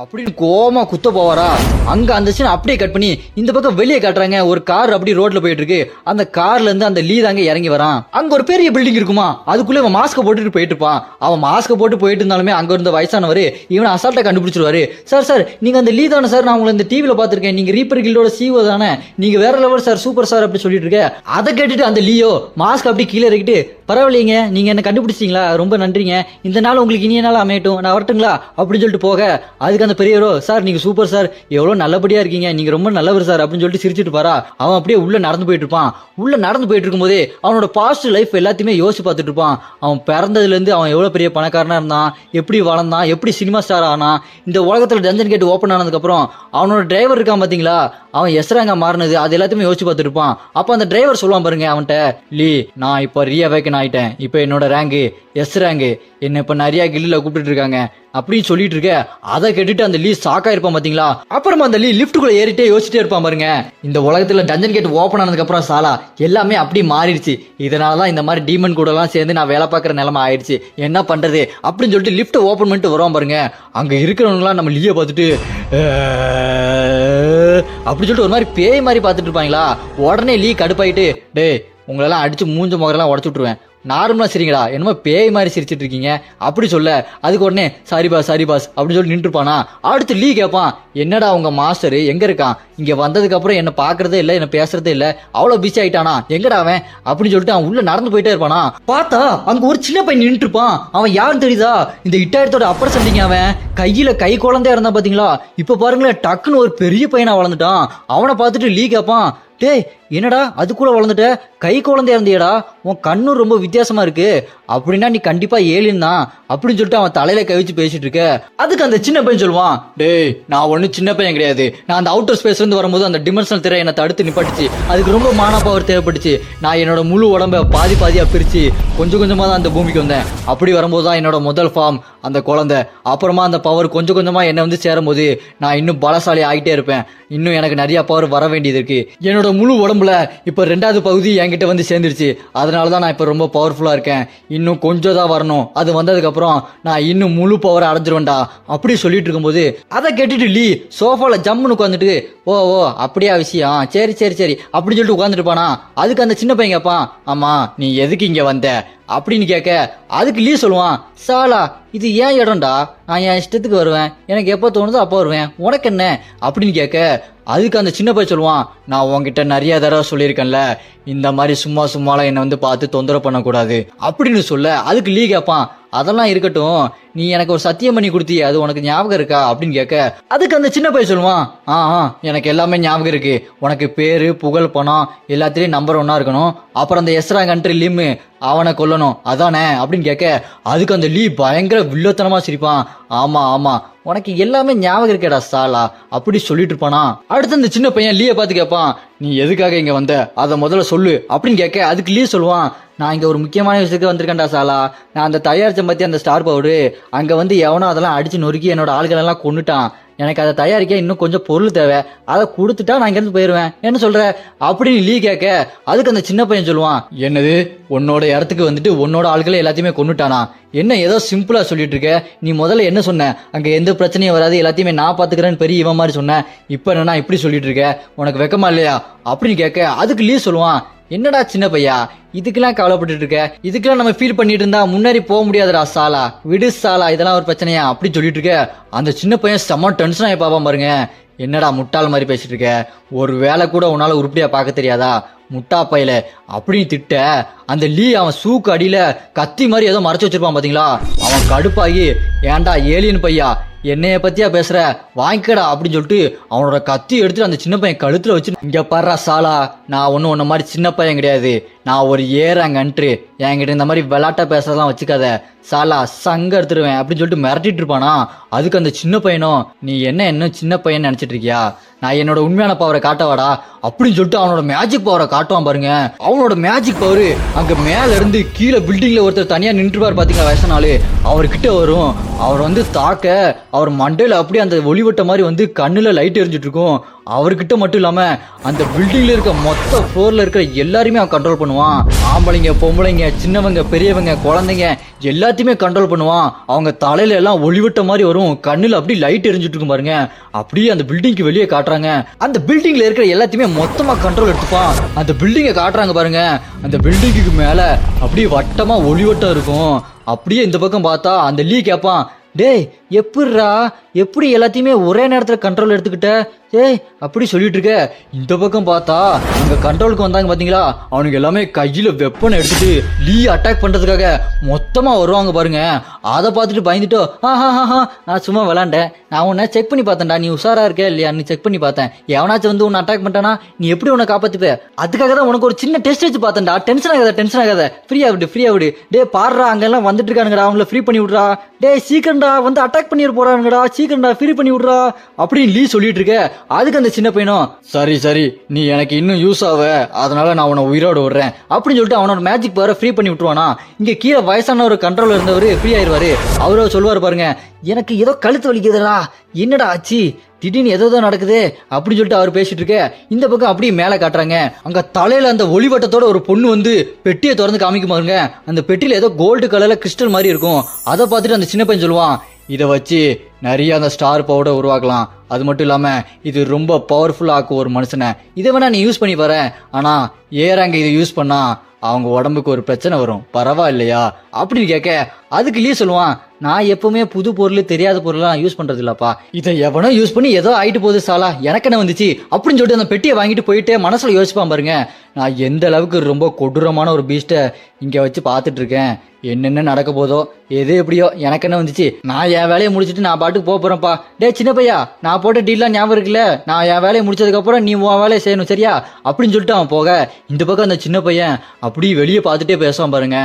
அப்படின்னு கோமா குத்த போவாரா. அங்க அந்த சீன் அப்படியே கட் பண்ணி இந்த பக்கம் வெளியே காட்டுறாங்க. ஒரு கார் அப்படி ரோட்ல போயிட்டு இருக்கு. அந்த கார்ல இருந்து அந்த லீ தாங்க இறங்கி வரான். அங்க ஒரு பெரிய பில்டிங் இருக்குமா, அதுக்குள்ள அவன் மாஸ்க போட்டுட்டு போயிட்டு இருப்பான். அவன் மாஸ்க போட்டு போயிட்டு இருந்தாலுமே அங்க இருந்த வயசானவர் இவனை அசால்ட்டா கண்டுபிடிச்சிருவாரு. சார் நீங்க அந்த லீ தானே சார், நான் உங்களை இந்த டிவில பாத்திருக்கேன், நீங்க ரீப்பர் கில்டோட சிஓ தானே, நீங்க வேற லெவல் சார், சூப்பர் சார் அப்படி சொல்லிட்டு இருக்க. அதை கேட்டுட்டு அந்த லீயோ மாஸ்க் அப்படி கீழே இறக்கிட்டு, பரவாயில்லைங்க நீங்க என்ன கண்டுபிடிச்சிட்டீங்களா, ரொம்ப நன்றிங்க, இந்த நாள் உங்களுக்கு இனிய நாள் அமையட்டும், நான் வரட்டுங்களா அப்படின்னு சொல்லிட்டு போக, அதுக்கு அந்த பெரியவரோ, சார் நீங்க சூப்பர் சார், எவ்வளவு நல்லபடியா இருக்கீங்க, நீங்க ரொம்ப நல்லவர் சார் அப்படின்னு சொல்லிட்டு சிரிச்சிட்டு பாரா. அவன் அப்படியே உள்ள நடந்து போயிட்டு இருப்பான். உள்ள நடந்து போயிட்டு இருக்கும்போதே அவனோட பாஸ்ட் லைஃப் எல்லாத்தையுமே யோசிச்சு பார்த்துட்டு இருப்பான். அவன் பிறந்ததுல இருந்து அவன் எவ்வளவு பெரிய பணக்காரனா இருந்தான், எப்படி வளர்ந்தான், எப்படி சினிமா ஸ்டார் ஆனா, இந்த உலகத்துல டஞ்சன் கேட் ஓபன் ஆனதுக்கு அப்புறம் அவனோட டிரைவர் இருக்கான் பாத்தீங்களா, அவன் எஸ்ராங்க மாறினது, அது எல்லாத்தையுமே யோசிச்சு பார்த்துட்டு இருப்பான். அப்ப அந்த டிரைவர் சொல்லுவான் பாருங்க அவன்கிட்ட, லீ நான் இப்ப ரீஅவேக்கன் ஆயிட்டேன், இப்ப என்னோட ரேங்கு எஸ் ரேங்கு, என்ன இப்ப நிறைய கில்ல கூப்பிட்டு இருக்காங்க அப்படின்னு சொல்லிட்டு இருக்க. அதை கேட்டுட்டு அந்த லீ ஷாக்கா இருப்பான் பாத்தீங்களா. அப்புறமா அந்த லீ லிப்டுக்குள்ள ஏறிட்டே யோசிச்சுட்டே இருப்பான் பாருங்க, இந்த உலகத்துல டஞ்சன் கேட் ஓபன் ஆனதுக்கு அப்புறம் சாலா எல்லாமே அப்படி மாறிடுச்சு, இதனாலதான் இந்த மாதிரி டீமன் கூட எல்லாம் சேர்ந்து நான் வேலை பார்க்கற நிலைமை ஆயிடுச்சு, என்ன பண்றது அப்படின்னு சொல்லிட்டு லிப்ட் ஓபன் பண்ணிட்டு வருவான் பாருங்க. அங்க இருக்கிறவங்களாம் நம்ம லீயை பார்த்துட்டு அப்படி சொல்லிட்டு ஒரு மாதிரி பேய் மாதிரி பார்த்துட்டு இருப்பாங்களா. உடனே லீ கடுப்பாயிட்டு, டே உங்களெல்லாம் அடிச்சு மூஞ்ச முகரெல்லாம் உடச்சு விட்டுருவேன், நார்மலா சரிங்களா, என்னமோ பேய் மாதிரி சிரிச்சிட்டு இருக்கீங்க அப்படி சொல்ல, அதுக்கு உடனே சாரி பாஸ் அப்படின்னு சொல்லி நின்றுப்பானா. அடுத்து லீ கேட்பான், என்னடா உங்க மாஸ்டர் எங்க இருக்கான், இங்க வந்ததுக்கு அப்புறம் என்ன பாக்குறதே இல்ல, என்ன பேசுறதே இல்ல, அவ்வளவு பிஸி ஆயிட்டானா, எங்கடா அவன் அப்படின்னு சொல்லிட்டு அவன் உள்ள நடந்து போயிட்டே இருப்பானா. பார்த்தா அங்க ஒரு சின்ன பையன் நின்று இருப்பான். அவன் யாருன்னு தெரியுதா, இந்த இட்டாயிரத்தோட அப்பர் சண்டிங்க. அவன் கையில கை குழந்தையா இருந்தா பாத்தீங்களா, இப்ப பாருங்களேன் டக்குன்னு ஒரு பெரிய பையனா வளர்ந்துட்டான். அவனை பார்த்துட்டு லீ கேட்பான், டேய் என்னடா அதுக்குள்ள வளர்ந்துட்ட, கை குழந்தையா இருந்தியடா, உன் கண்ணு ரொம்ப வித்தியாசமா இருக்கு, அப்படின்னா நீ கண்டிப்பா ஏலியன் தான் அப்படின்னு சொல்லிட்டு அவன் தலையில கை வச்சு பேசிட்டு இருக்க. அதுக்கு அந்த சின்ன பையன் சொல்லுவான், டேய் நான் ஒன்னும் சின்ன பையன் கிடையாது, நான் அந்த அவுட்டர் ஸ்பேஸ்ல இருந்து வரும்போது அந்த டிமென்ஷனல் திரை என்னை தடுத்து நிப்பாட்டுச்சு, அதுக்கு ரொம்ப மானா பவர் தேவைப்பட்டுச்சு, நான் என்னோட முழு உடம்ப பாதியா பிரிச்சு கொஞ்சம் கொஞ்சமா தான் அந்த பூமிக்கு வந்தேன், அப்படி வரும்போது தான் என்னோட முதல் ஃபார்ம் அந்த குழந்தை, அப்புறமா அந்த பவர் கொஞ்சம் கொஞ்சமா என்னை வந்து சேரும் போது நான் இன்னும் பலசாலி ஆகிட்டே இருப்பேன், இன்னும் எனக்கு நிறைய பவர் வர வேண்டியது இருக்கு, என்னோட முழு உடம்புல இப்ப 2வது பகுதி என்கிட்ட வந்து சேர்ந்துருச்சு, அதனாலதான் நான் இப்ப ரொம்ப பவர்ஃபுல்லா இருக்கேன், இன்னும் கொஞ்சம் தான் வரணும், அது வந்ததுக்கு அப்புறம் நான் இன்னும் முழு பவர் அடைஞ்சிருவேன்டா அப்படி சொல்லிட்டு இருக்கும்போது, அதை கேட்டுட்டு லீ சோஃபால ஜம்முன்னு உட்காந்துட்டு, ஓ அப்படியா விஷயம், சரி அப்படின்னு சொல்லிட்டு உட்காந்துட்டு இருப்பானா. அதுக்கு அந்த சின்ன பையன் கேட்பான், ஆமா நீ எதுக்கு இங்க வந்த அப்படின்னு கேட்க, அதுக்கு லீ சொல்லுவான், சாலா இது ஏன் இடம்டா, நான் என் இஷ்டத்துக்கு வருவேன், எனக்கு எப்போ தோணுதோ அப்போ வருவேன், உனக்கு என்ன அப்படின்னு கேட்க, அதுக்கு அந்த சின்ன பையன் சொல்லுவான், நான் உன்கிட்ட நிறைய தடவை சொல்லியிருக்கேன்ல, இந்த மாதிரி சும்மா சும்மாலாம் என்னை வந்து பார்த்து தொந்தரவு பண்ணக்கூடாது அப்படின்னு சொல்ல அதுக்கு லீ கேட்பான், அதெல்லாம் இருக்கட்டும், நீ எனக்கு ஒரு சத்தியம் பண்ணி கொடுத்தியே அது உனக்கு ஞாபகம் இருக்கா அப்படின்னு கேட்க அதுக்கு அந்த சின்ன பையன் சொல்லுவான், எனக்கு எல்லாமே ஞாபகம் இருக்கு, உனக்கு பேரு புகழ் பணம் எல்லாத்திலயும் நம்பர் 1 இருக்கணும், அப்புறம் அந்த எஸ்ரா கண்ட்ரி லிம் அவனை கொல்லணும் அதானே அப்படின்னு கேட்க அதுக்கு அந்த லீ பயங்கர வில்லத்தனமா சிரிப்பான், ஆமா ஆமா உனக்கு எல்லாமே ஞாபகம் இருக்கேடா சாலா அப்படி சொல்லிட்டு இருப்பானா. அடுத்து அந்த சின்ன பையன் லீயை பார்த்து கேட்பான், நீ எதுக்காக இங்க வந்த அதை முதல்ல சொல்லு அப்படின்னு கேட்க அதுக்கு லீ சொல்லுவான், நான் இங்க ஒரு முக்கியமான விஷயத்துக்கு வந்திருக்கேன்டா சாலா, நான் அந்த தயாரிச்ச பத்தி அந்த ஸ்டார் பவுடரு அங்க வந்து எவனோ அதெல்லாம் அடிச்சு நொறுக்கி என்னோட ஆள்கள் எல்லாம் கொண்டுட்டான், எனக்கு அதை தயாரிக்க இன்னும் கொஞ்சம் பொருள் தேவை, அதை கொடுத்துட்டா நான் இங்கிருந்து போயிருவேன் என்ன சொல்ற அப்படின்னு லீ கேட்க அதுக்கு அந்த சின்ன பையன் சொல்லுவான், என்னது உன்னோட இடத்துக்கு வந்துட்டு உன்னோட ஆள்களை எல்லாத்தையுமே கொண்டுட்டானா, என்ன ஏதோ சிம்பிளா சொல்லிட்டு இருக்க, நீ முதல்ல என்ன சொன்ன அங்க எந்த பிரச்சனையும் வராது எல்லாத்தையுமே நான் பாத்துக்கிறேன்னு பெரிய இவன் மாதிரி சொன்ன, இப்ப என்ன இப்படி சொல்லிட்டு இருக்க உனக்கு வெக்கமா இல்லையா அப்படின்னு கேட்க அதுக்கு லீ சொல்லுவான், என்னடா சின்ன பையா இதுக்கெல்லாம் கவலைப்பட்டு இருக்க, இதுக்கெல்லாம் நம்ம ஃபீல் பண்ணிட்டு இருந்தா முன்னாடி போக முடியாதுடா சாலா, விடு சாலா இதெல்லாம் ஒரு பிரச்சனையா அப்படி சொல்லிட்டு இருக்க அந்த சின்ன பையன் செம்ம டென்ஷன் ஆகி பாப்பான் பாருங்க, என்னடா முட்டாள் மாதிரி பேசிட்டு இருக்க, ஒரு வேலை கூட உன்னால உருப்படியா பார்க்க தெரியாதா முட்டா பையில அப்படின்னு திட்ட அந்த லீ அவன் சூக்கு அடியில கத்தி மாதிரி ஏதோ மறைச்சு வச்சிருப்பான் பாத்தீங்களா, அவன் கடுப்பாகி ஏன்டா ஏலியன் பையா என்னைய பத்தியா பேசுற வாங்கிக்கடா அப்படின்னு சொல்லிட்டு அவனோட கத்தி எடுத்துட்டு அந்த சின்ன பையன் கழுத்துல வச்சு, இங்க பாடுறா சாலா நான் ஒன்னும் உன்ன மாதிரி சின்ன பையன் கிடையாது, நான் ஒரு ஏறாங்கன்று என்கிட்ட இந்த மாதிரி விளாட்டா பேசுறதெல்லாம் வச்சுக்காத சாலா சங்க எடுத்துருவேன் அப்படின்னு சொல்லிட்டு மிரட்டிட்டு இருப்பானா. அதுக்கு அந்த சின்ன பையனும், நீ என்ன சின்ன பையன் நினைச்சிட்டு இருக்கியா, நான் என்னோட உண்மையான பவரை காட்டவாடா அப்படின்னு சொல்லிட்டு அவனோட மேஜிக் பவரை காட்டுவான் பாருங்க. அவனோட மேஜிக் பவர் அங்க மேல இருந்து கீழே பில்டிங்ல ஒருத்தர் தனியா நின்றுப்பாரு பாத்தீங்களா வயசானாலு, அவர்கிட்ட வரும், அவர் வந்து தாக்க அவர் மண்டையில அப்படியே அந்த ஒளிவட்ட மாதிரி வந்து கண்ணுல லைட் எரிஞ்சிட்டு இருக்கும், அவர்கிட்ட மட்டும் இல்லாம அந்த பில்டிங்ல இருக்க மொத்த ஃப்ளோர்ல இருக்கிற எல்லாருமே அவன் கண்ட்ரோல் பண்ணுவான், ஆம்பளைங்க பொம்பளைங்க சின்னவங்க பெரியவங்க குழந்தைங்க எல்லாத்தையுமே கண்ட்ரோல் பண்ணுவான், அவங்க தலையில எல்லாம் ஒளிவட்ட மாதிரி வரும், கண்ணுல அப்படி லைட் எரிஞ்சிட்டு இருக்கும் பாருங்க, அப்படியே அந்த பில்டிங்க்கு வெளியே காட்டுறாங்க, அந்த பில்டிங்ல இருக்கிற எல்லாத்தையுமே மொத்தமா கண்ட்ரோல் எடுத்துப்பான், அந்த பில்டிங்கை காட்டுறாங்க பாருங்க, அந்த பில்டிங்க்கு மேல அப்படியே வட்டமா ஒளிவட்டம் இருக்கும், அப்படியே இந்த பக்கம் பார்த்தா அந்த லீ கேட்பான், டேய் எப்படிரா எப்படி எல்லாத்தையுமே ஒரே நேரத்துல கண்ட்ரோல் எடுத்துக்கிட்ட ஏய் அப்படி சொல்லிட்டு இருக்க, இந்த பக்கம் பார்த்தா அங்க கண்ட்ரோலுக்கு வந்தாங்க பாத்தீங்களா, அவனுக்கு எல்லாமே கையில வெப்பனை எடுத்துட்டு லீ அட்டாக் பண்றதுக்காக மொத்தமா வருவாங்க பாருங்க. அதை பார்த்துட்டு பயந்துட்டோ நான் சும்மா விளாண்டேன், நான் உன்னை செக் பண்ணி பார்த்தேன்டா, நீ உஷாரா இருக்க இல்லையா நீ செக் பண்ணி பார்த்தேன், எவனாச்சும் வந்து உன்னை அட்டாக் பண்ணிட்டானா நீ எப்படி உன்னை காப்பாத்துப்ப, அதுக்காக தான் உனக்கு ஒரு சின்ன டெஸ்ட் வச்சு பார்த்தேன்டா, டென்ஷன் ஆகாத ஃப்ரீயா விடு டே பாடுறா அங்கெல்லாம் வந்துட்டு இருக்கானுங்கடா அவங்கள ஃப்ரீ பண்ணி விடுறா, டே சீக்கிரம்டா வந்து அட்டாக் பண்ணிட்டு போறானுங்கடா சீக்கிரம்டா ஃப்ரீ பண்ணி விடுறா அப்படின்னு லீ சொல்லிட்டு இருக்க. அதுக்கு அந்த சின்ன பையனும், சரி நீ எனக்கு இன்னும் யூஸ் ஆவ அதனால நான் உன்னை உயிரோட விடுறேன் அப்படின்னு சொல்லிட்டு அவனோட மேஜிக் பவரை ஃப்ரீ பண்ணி விட்டுருவானா. இங்க கீழே வயசான ஒரு கண்ட்ரோல் இருந்தவர் ஃப்ரீ ஆயிருவாரு, அவரோ சொல்லுவாரு பாருங்க, எனக்கு ஏதோ கழுத்து வலிக்குதுடா என்னடா ஆச்சு திடீர்னு ஏதோ நடக்குது அப்படின்னு சொல்லிட்டு அவர் பேசிட்டு இருக்க. இந்த பக்கம் அப்படியே மேல காட்டுறாங்க, அங்க தலையில அந்த ஒளிவட்டத்தோட ஒரு பொண்ணு வந்து பெட்டியை திறந்து காமிக்குமாங்க, அந்த பெட்டியில ஏதோ கோல்டு கலர்ல கிறிஸ்டல் மாதிரி இருக்கும், அதை பார்த்துட்டு அந்த சின்ன பையன் சொல்லுவான், இதை வச்சு நிறைய அந்த ஸ்டார் பவுடர் உருவாக்கலாம், அது மட்டும் இல்லாம இது ரொம்ப பவர்ஃபுல்லா ஆக்கும் ஒரு மனுஷனை, இதை வேணா நீ யூஸ் பண்ணி பாரு, ஆனா ஏறாங்க இதை யூஸ் பண்ணா அவங்க உடம்புக்கு ஒரு பிரச்சனை வரும் பரவாயில்லையா அப்படின்னு கேட்க அதுக்கு லீ சொல்லுவான், நான் எப்பவுமே புது பொருள் தெரியாத பொருள்லாம் யூஸ் பண்றது இல்லப்பா, இதை எவனோ யூஸ் பண்ணி ஏதோ ஆயிட்டு போகுது சாலா எனக்கு என்ன வந்துச்சு அப்படின்னு சொல்லிட்டு அந்த பெட்டியை வாங்கிட்டு போயிட்டு மனசுல யோசிப்பான் பாருங்க, நான் எந்த அளவுக்கு ரொம்ப கொடூரமான ஒரு பீஸ்ட்டை இங்க வச்சு பார்த்துட்டு இருக்கேன், என்னென்ன நடக்க போதோ எது எப்படியோ எனக்கு என்ன வந்துச்சு, நான் என் வேலையை முடிச்சுட்டு நான் பாட்டுக்கு போறேன்ப்பா, டே சின்ன பையா நான் போட்ட டீல்லாம் ஞாபகம் இருக்குல்ல, நான் என் வேலையை முடிச்சதுக்கு அப்புறம் நீ உன் வேலையை செய்யணும் சரியா அப்படின்னு சொல்லிட்டு அவன் போக. இந்த பக்கம் அந்த சின்ன பையன் அப்படியே வெளியே பார்த்துட்டே பேசுவான் பாருங்க,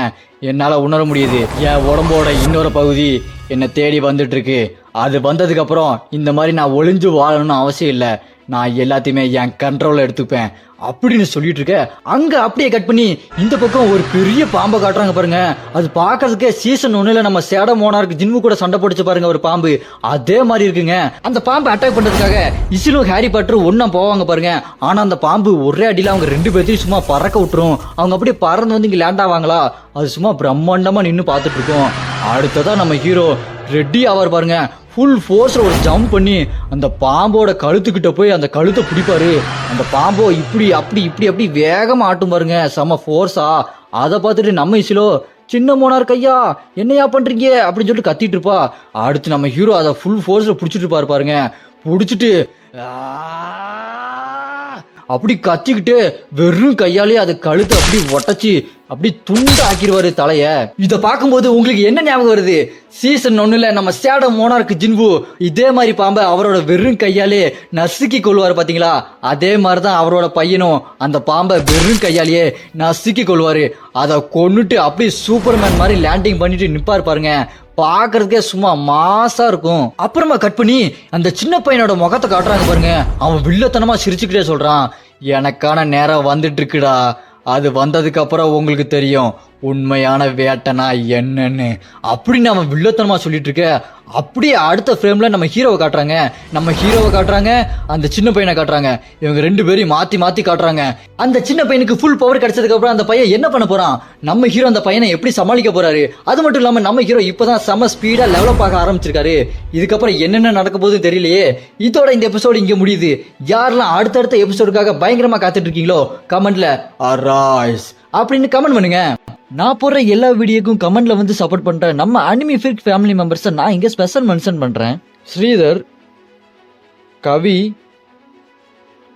என்னால உணர முடியுது என் உடம்போட இன்னொரு பகுதி என்னை தேடி வந்துட்டு இருக்கு, அது வந்ததுக்கு அப்புறம் இந்த மாதிரி நான் ஒளிஞ்சு வாழணும்னு அவசியம் இல்லை, நான் எல்லாத்தையுமே என் கண்ட்ரோல்ல எடுத்துப்பேன் அப்படின்னு சொல்லிட்டு இருக்க. அங்க அப்படியே கட் பண்ணி இந்த பக்கம் ஒரு பெரிய பாம்பை காட்டுறாங்க பாருங்க, அது பாக்குறதுக்கே சீசன் 1ல நம்ம சேட மோனாருக்கு ஜின்மு கூட சண்டை போட்டுச்சு பாருங்க ஒரு பாம்பு, அதே மாதிரி இருக்குங்க. அந்த பாம்பை அட்டாக் பண்றதுக்காக இசிலும் ஹாரி பாட்டரும் ஒன்னா போவாங்க பாருங்க, ஆனா அந்த பாம்பு ஒரே அடியில அவங்க 2 பேர்த்தையும் சும்மா பறக்க விட்டுரும், அவங்க அப்படியே பறந்து வந்து இங்க லேண்ட் ஆவாங்களா, அது சும்மா பிரம்மாண்டமா நின்று பார்த்துட்டு இருக்கோம். அடுத்ததான் நம்ம ஹீரோ ரெடி ஆவார் பாருங்க, ஃபுல் ஃபோர்ஸ்ல ஒரு ஜம்ப் பண்ணி அந்த பாம்போட கழுத்துக்கிட்ட போய் அந்த கழுத்தை பிடிப்பாரு, அந்த பாம்போ இப்படி அப்படி வேகமா ஆட்டும் பாருங்க செம ஃபோர்ஸா. அதை பார்த்துட்டு நம்ம இசிலோ சின்ன மோனார் கையா என்னையா பண்றீங்க அப்படின்னு சொல்லிட்டு கத்திட்டு இருப்பா. அடுத்து நம்ம ஹீரோ அதை ஃபுல் ஃபோர்ஸ்ல பிடிச்சிட்டு இருப்பாரு பாருங்க, பிடிச்சிட்டு அப்படி கத்திக்கிட்டு வெறும் கையாலே அது கழுத்தை அப்படி ஒட்டச்சு அப்படி துண்டு ஆக்கிடுவாரு தலைய. இத பார்க்கும்போது உங்களுக்கு என்ன ஞாபகம் வருது? சீசன் 1ல நம்ம சேடம் மோனார்க் ஜின்வு இதே மாதிரி பாம்பை அவரோட வெறும் கையாலே நசுக்கி கொள்வாரு பாத்தீங்களா? அதே மாதிரிதான் அவரோட பையனும் அந்த பாம்பை வெறும் கையாலேயே நசுக்கி கொள்வாரு. அதை கொன்னுட்டு அப்படியே சூப்பர்மேன் மாதிரி லேண்டிங் பண்ணிட்டு நிப்பாரு பாருங்க. பாக்குறதுக்கே சும்மா மாசா இருக்கும். அப்புறமா கட் பண்ணி அந்த சின்ன பையனோட முகத்தை காட்டுறாங்க பாருங்க. அவன் வில்லத்தனமா சிரிச்சுக்கிட்டே சொல்றான், எனக்கான நேரம் வந்துட்டு இருக்குடா, அது வந்ததுக்கு அப்புறம் உங்களுக்கு தெரியும் உண்மையான வேட்டனா என்னன்னு அப்படின்னு அவன் வில்லத்தனமா சொல்லிட்டு இருக்க. அப்படியே அடுத்த ஃப்ரேம்ல நம்ம ஹீரோவை காட்டுறாங்க, அந்த சின்ன பையனை காட்டுறாங்க. இவங்க 2 பேரையும் மாத்தி மாத்தி காட்டுறாங்க. அந்த சின்ன பையனுக்கு ஃபுல் பவர் கிடைச்சதுக்கு அப்புறம் அந்த பையன் என்ன பண்ண போறான், நம்ம ஹீரோ அந்த பையனை எப்படி சமாளிக்க போறாரு. அது மட்டும் இல்லாம நம்ம ஹீரோ இப்பதான் செம ஸ்பீடா டெவலப் ஆக ஆரம்பிச்சிருக்காரு. இதுக்கப்புறம் என்னென்ன நடக்க போகுதுன்னு தெரியலையே. இதோட இந்த எபிசோடு இங்க முடியுது. யாரெல்லாம் அடுத்தடுத்த எபிசோடுக்காக பயங்கரமா காத்துட்டு இருக்கீங்களோ கமெண்ட்ல அராய்ஸ் அப்படின்னு கமெண்ட் பண்ணுங்க. நான் போடுற எல்லா வீடியோக்கும் கமெண்ட்ல வந்து சப்போர்ட் பண்ற நம்ம அனிமி ஃபிக் ஃபேமிலி மெம்பர்ஸை நான் இங்க ஸ்பெஷல் மென்ஷன் பண்றேன். ஸ்ரீதர், கவி,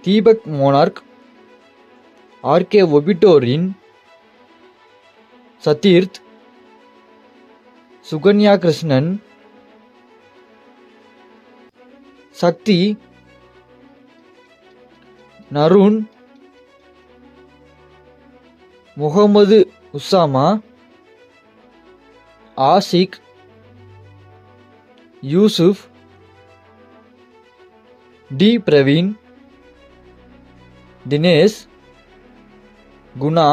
தீபக் மோனார்க், ஆர்கே ஒபிட்டோரின், Satheerth, Sukanya Krishnan, Sakthi, Narun, Mohammed Usama, Ashik, Yusuf, D Praveen, Dinesh, Guna,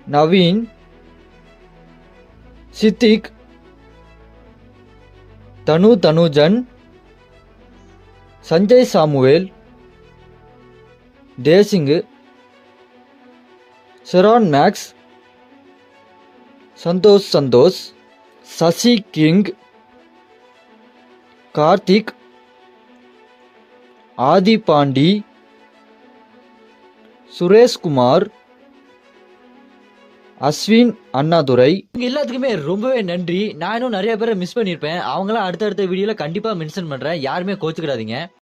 Naveen, Siddique, Thanujan, Sanjay Samuel, Desingu, Chiran Max, Santhosh, Sasi King, Karthik, Aadhi Pandi, Sureshkumar, Ashwin Annadurai. எல்லாத்துக்குமே ரொம்பவே நன்றி. நான் இன்னும் நிறைய பேரை மிஸ் பண்ணியிருப்பேன். அவங்களாம் அடுத்தடுத்த வீடியோல கண்டிப்பா மென்ஷன் பண்றேன். யாருமே கோச்சுக்கிடாதீங்க.